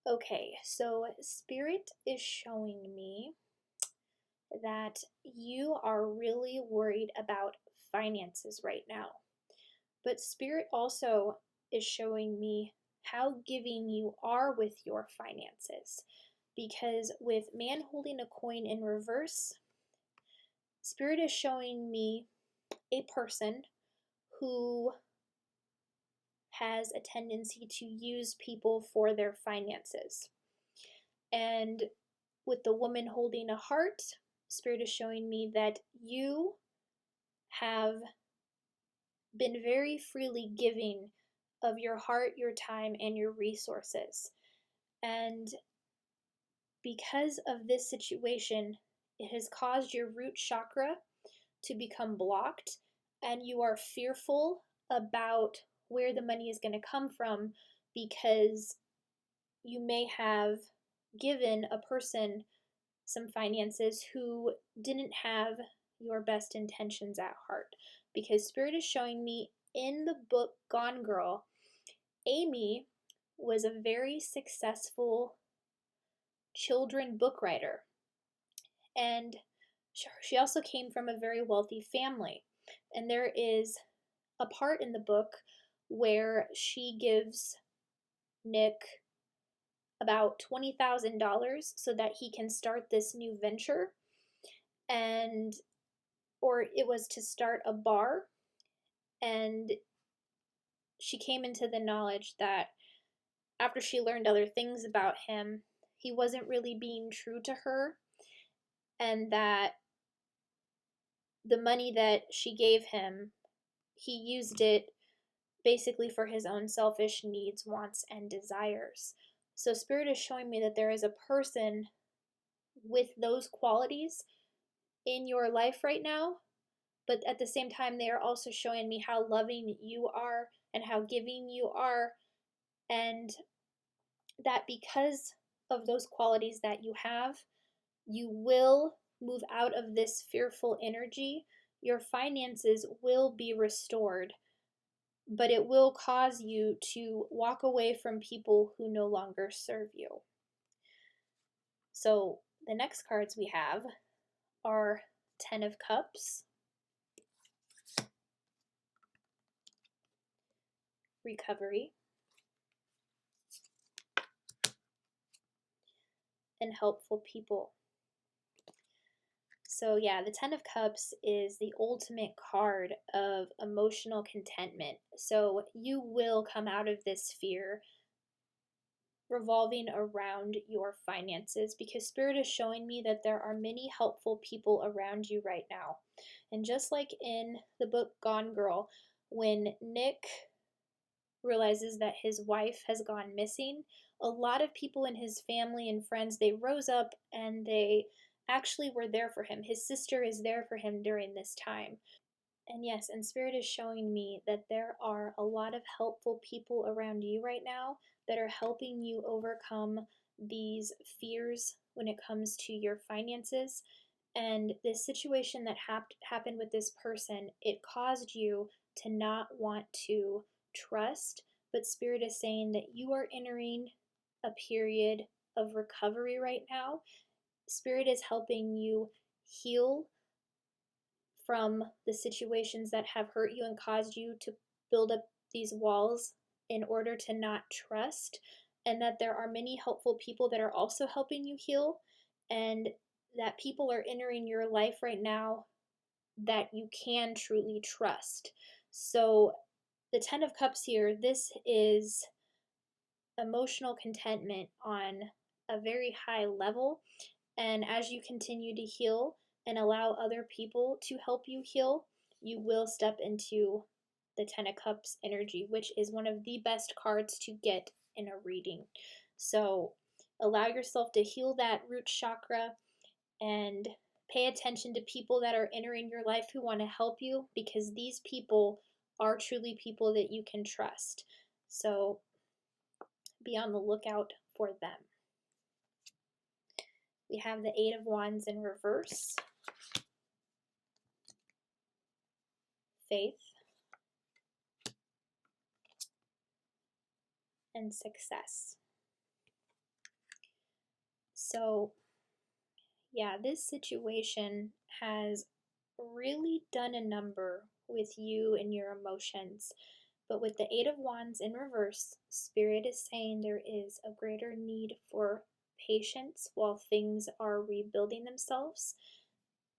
Okay, so Spirit is showing me that you are really worried about finances right now. But Spirit also is showing me how giving you are with your finances. Because with Man Holding a Coin in Reverse, Spirit is showing me a person who has a tendency to use people for their finances. And with the Woman Holding a Heart, Spirit is showing me that you have been very freely giving of your heart, your time, and your resources. And because of this situation, it has caused your root chakra to become blocked, and you are fearful about where the money is going to come from because you may have given a person some finances who didn't have your best intentions at heart. Because Spirit is showing me in the book Gone Girl, Amy was a very successful children book writer, and she also came from a very wealthy family. And there is a part in the book where she gives Nick about $20,000 so that he can start this new venture, or it was to start a bar. And she came into the knowledge that after she learned other things about him, he wasn't really being true to her, and that the money that she gave him, he used it basically for his own selfish needs, wants, and desires. So Spirit is showing me that there is a person with those qualities in your life right now, but at the same time, they are also showing me how loving you are and how giving you are, and that because of those qualities that you have, you will move out of this fearful energy. Your finances will be restored, but it will cause you to walk away from people who no longer serve you. So the next cards we have are Ten of Cups, Recovery, and Helpful People. So yeah, the Ten of Cups is the ultimate card of emotional contentment. So you will come out of this fear revolving around your finances, because Spirit is showing me that there are many helpful people around you right now. And just like in the book Gone Girl, when Nick realizes that his wife has gone missing, a lot of people in his family and friends, they rose up and they actually were there for him. His sister is there for him during this time. And yes, and Spirit is showing me that there are a lot of helpful people around you right now that are helping you overcome these fears when it comes to your finances. And this situation that happened with this person, it caused you to not want to trust, but Spirit is saying that you are entering a period of recovery right now. Spirit is helping you heal from the situations that have hurt you and caused you to build up these walls in order to not trust, and that there are many helpful people that are also helping you heal, and that people are entering your life right now that you can truly trust. So, the Ten of Cups here, this is emotional contentment on a very high level. And as you continue to heal and allow other people to help you heal, you will step into the Ten of Cups energy, which is one of the best cards to get in a reading. So allow yourself to heal that root chakra and pay attention to people that are entering your life who want to help you, because these people are truly people that you can trust. So be on the lookout for them. We have the Eight of Wands in reverse, faith, and success. So, yeah, this situation has really done a number with you and your emotions. But with the Eight of Wands in reverse, Spirit is saying there is a greater need for patience while things are rebuilding themselves.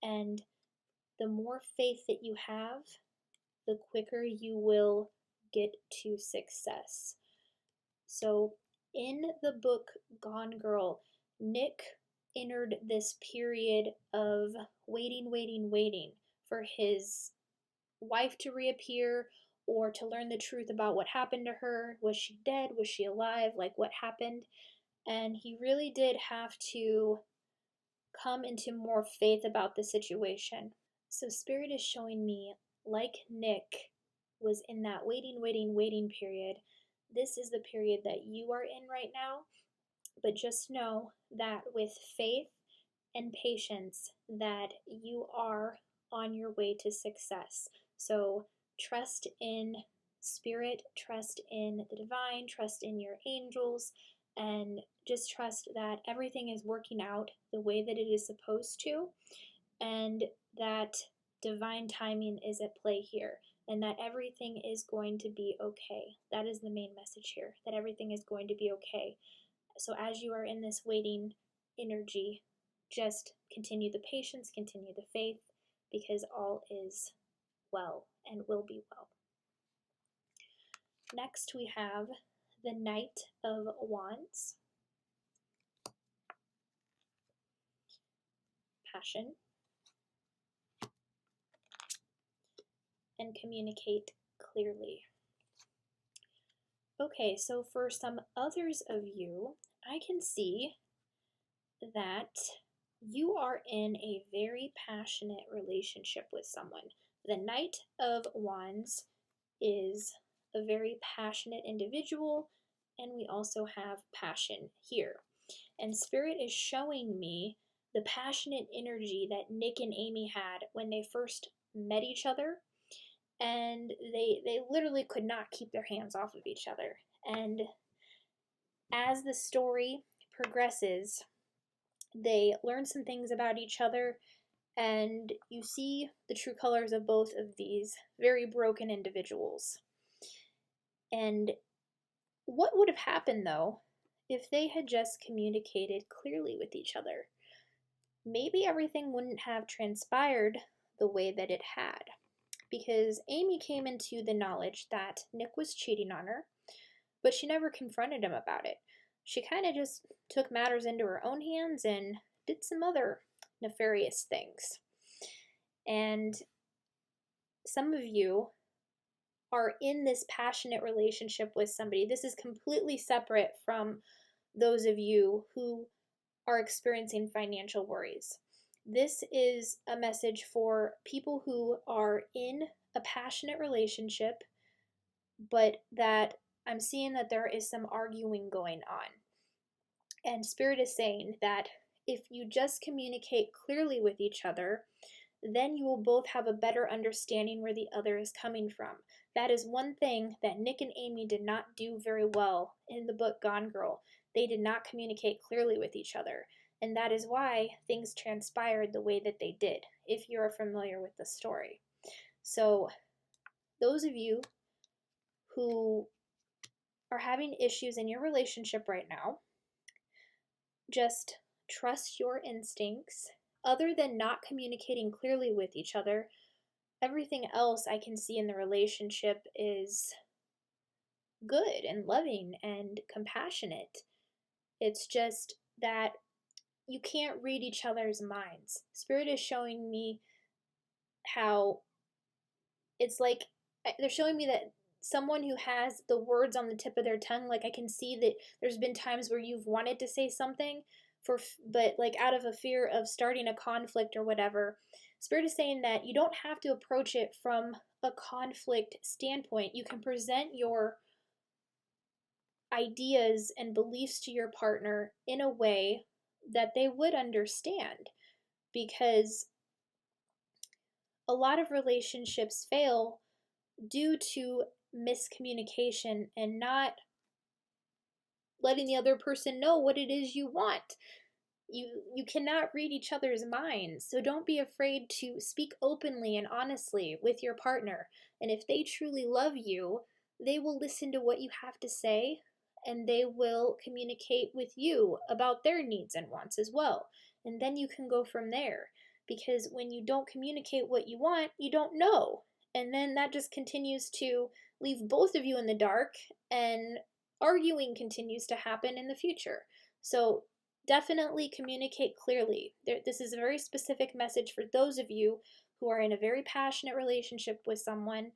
And the more faith that you have, the quicker you will get to success. So, in the book Gone Girl, Nick entered this period of waiting for his wife to reappear or to learn the truth about what happened to her. Was she dead? Was she alive? Like, what happened? And he really did have to come into more faith about the situation. So, Spirit is showing me, like Nick was in that waiting period, this is the period that you are in right now. But just know that with faith and patience, that you are on your way to success. So trust in Spirit, trust in the divine, trust in your angels, and just trust that everything is working out the way that it is supposed to, and that divine timing is at play here, and that everything is going to be okay. That is the main message here, that everything is going to be okay. So as you are in this waiting energy, just continue the patience, continue the faith, because all is well and will be well. Next we have the Knight of Wands, passion, and communicate clearly. Okay, so for some others of you, I can see that you are in a very passionate relationship with someone. The Knight of Wands is a very passionate individual, and we also have passion here. And Spirit is showing me the passionate energy that Nick and Amy had when they first met each other, and they literally could not keep their hands off of each other. And as the story progresses, they learn some things about each other, and you see the true colors of both of these very broken individuals. And what would have happened, though, if they had just communicated clearly with each other? Maybe everything wouldn't have transpired the way that it had, because Amy came into the knowledge that Nick was cheating on her, but she never confronted him about it. She kind of just took matters into her own hands and did some other nefarious things. And some of you are in this passionate relationship with somebody. This is completely separate from those of you who are experiencing financial worries. This is a message for people who are in a passionate relationship, but that I'm seeing that there is some arguing going on. And Spirit is saying that if you just communicate clearly with each other, then you will both have a better understanding where the other is coming from. That is one thing that Nick and Amy did not do very well in the book Gone Girl. They did not communicate clearly with each other. And that is why things transpired the way that they did, if you're familiar with the story. So, those of you who are having issues in your relationship right now, just trust your instincts. Other than not communicating clearly with each other, everything else I can see in the relationship is good and loving and compassionate. It's just that you can't read each other's minds. Spirit is showing me how it's like they're showing me that someone who has the words on the tip of their tongue, like I can see that there's been times where you've wanted to say something but like out of a fear of starting a conflict or whatever. Spirit is saying that you don't have to approach it from a conflict standpoint. You can present your ideas and beliefs to your partner in a way that they would understand, because a lot of relationships fail due to miscommunication and not letting the other person know what it is you want. You cannot read each other's minds, so don't be afraid to speak openly and honestly with your partner. And if they truly love you, they will listen to what you have to say, and they will communicate with you about their needs and wants as well. And then you can go from there, because when you don't communicate what you want, you don't know. And then that just continues to leave both of you in the dark, and arguing continues to happen in the future. So definitely communicate clearly. This is a very specific message for those of you who are in a very passionate relationship with someone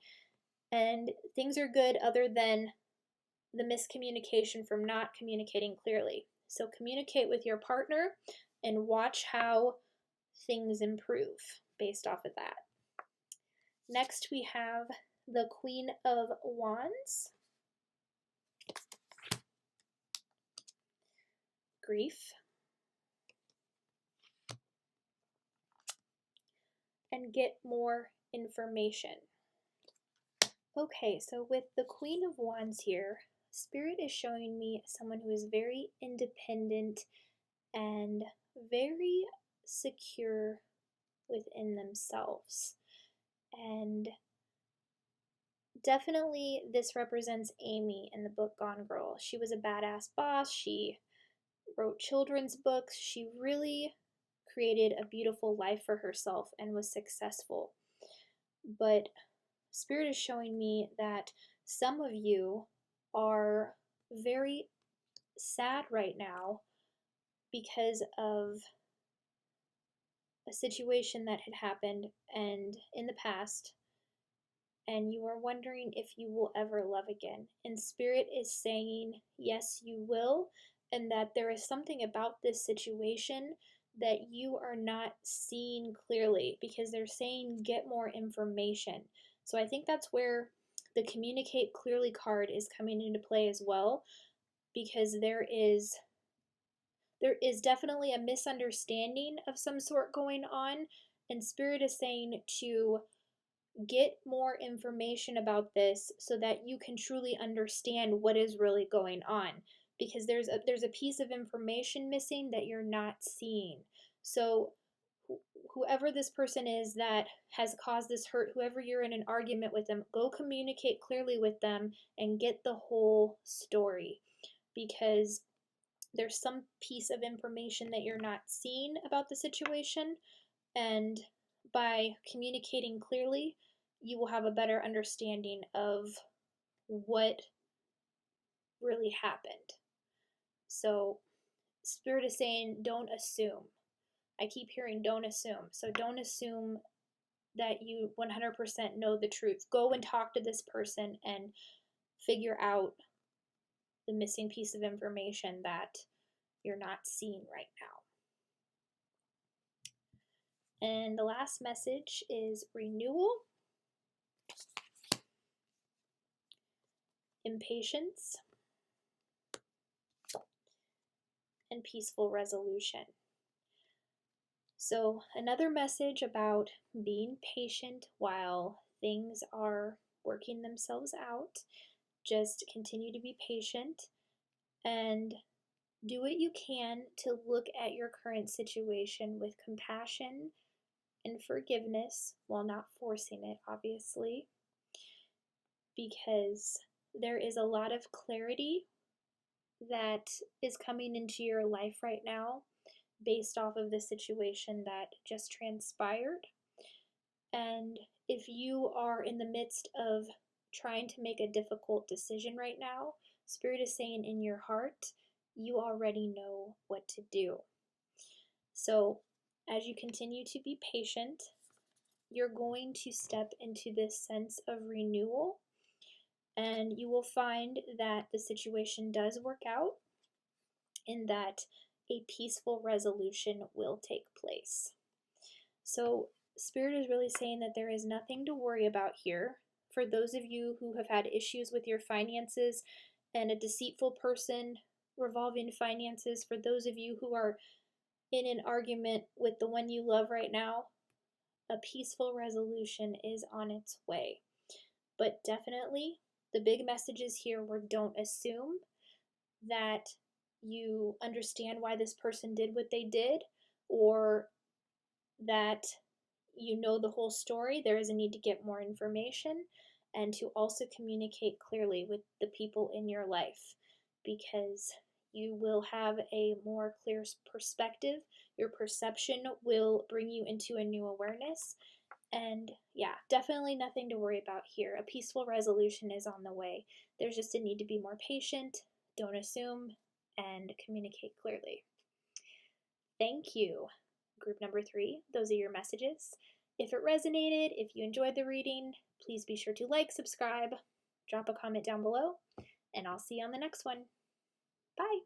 and things are good other than the miscommunication from not communicating clearly. So communicate with your partner and watch how things improve based off of that. Next we have the Queen of Wands. Grief. And get more information. Okay, so with the Queen of Wands here, Spirit is showing me someone who is very independent and very secure within themselves. And definitely this represents Amy in the book Gone Girl. She was a badass boss. She wrote children's books. She really created a beautiful life for herself and was successful. But Spirit is showing me that some of you are very sad right now because of a situation that had happened and in the past, and you are wondering if you will ever love again. And Spirit is saying, yes, you will, and that there is something about this situation that you are not seeing clearly, because they're saying get more information. So I think that's where the communicate clearly card is coming into play as well, because there is definitely a misunderstanding of some sort going on, and Spirit is saying to get more information about this so that you can truly understand what is really going on, because there's a piece of information missing that you're not seeing. So whoever this person is that has caused this hurt, whoever you're in an argument with them, go communicate clearly with them and get the whole story, because there's some piece of information that you're not seeing about the situation, and by communicating clearly, you will have a better understanding of what really happened. So Spirit is saying don't assume. I keep hearing don't assume. So don't assume that you 100% know the truth. Go and talk to this person and figure out the missing piece of information that you're not seeing right now. And the last message is renewal, impatience, and peaceful resolution. So another message about being patient while things are working themselves out. Just continue to be patient and do what you can to look at your current situation with compassion and forgiveness while not forcing it, obviously, because There is a lot of clarity that is coming into your life right now based off of the situation that just transpired. And if you are in the midst of trying to make a difficult decision right now, Spirit is saying in your heart, you already know what to do. So, as you continue to be patient, you're going to step into this sense of renewal, and you will find that the situation does work out and that a peaceful resolution will take place. So, Spirit is really saying that there is nothing to worry about here. For those of you who have had issues with your finances and a deceitful person revolving finances, for those of you who are in an argument with the one you love right now, a peaceful resolution is on its way. But definitely, the big messages here were don't assume that you understand why this person did what they did, or that you know the whole story. There is a need to get more information and to also communicate clearly with the people in your life, because you will have a more clear perspective. Your perception will bring you into a new awareness. And yeah, definitely nothing to worry about here. A peaceful resolution is on the way. There's just a need to be more patient, don't assume, and communicate clearly. Thank you. Group number 3, those are your messages. If it resonated, if you enjoyed the reading, please be sure to like, subscribe, drop a comment down below, and I'll see you on the next one. Bye.